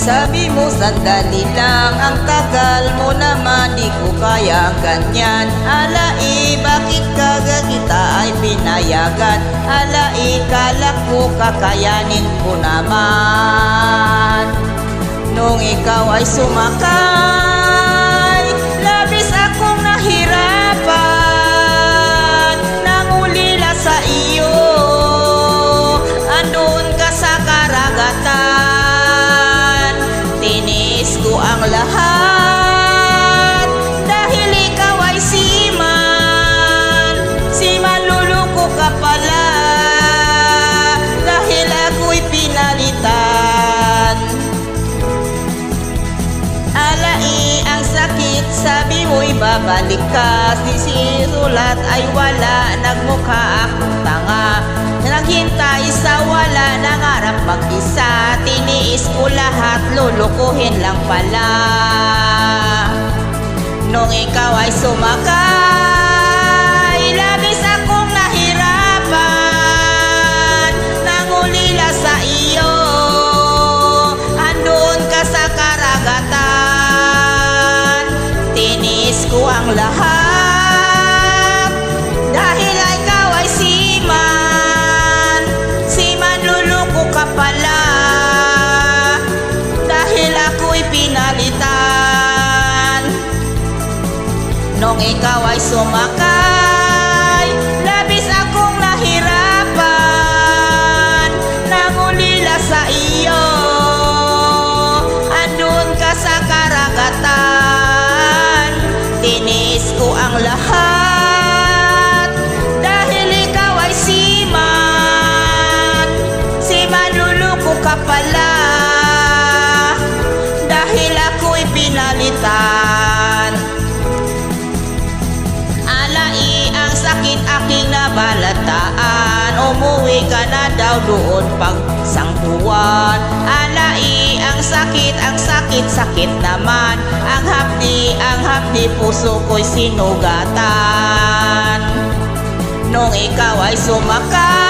Sabi mo sandali lang, ang tagal mo naman, di ko kaya ganyan. Alai, bakit kaga kita ay pinayagan? Alai, kala ko kakayanin ko naman. Nung ikaw ay sumakay, labis akong nahirapan. Nangulila sa iyo, andun ka sa karagatan. Tinis ko ang lahat dahil ikaw ay Seaman luluko ka pala dahil ako'y pinalitan. Alai, ang sakit, sabi mo'y babalik ka. Sisulat ay wala, nagmukha akong tanga. Naghintay sa wala, nangarap mag-isa. Tiniis ko lahat, lulukuhin lang pala. Nung ikaw ay sumakay, labis akong nahirapan. Nangulila sa iyo, andun ka sa karagatan. Tinis ko ang lahat dahil ikaw ay Seaman luluko ka pala dahil ako'y pinalitan. Nung ikaw ay sumakay, labis akong nahirapan. Nangulila sa iyo, andun ka sa karagatan. Tinis ko ang lahat dahil ikaw ay Seaman luluko ka pala dahil ako'y pinalitan. Alai, ang sakit aking nabalataan. Umuwi ka na daw doon pag sangbuwan. Alai, ang sakit, sakit naman. Ang hapdi, puso ko'y sinugatan. Nung ikaw ay sumakay,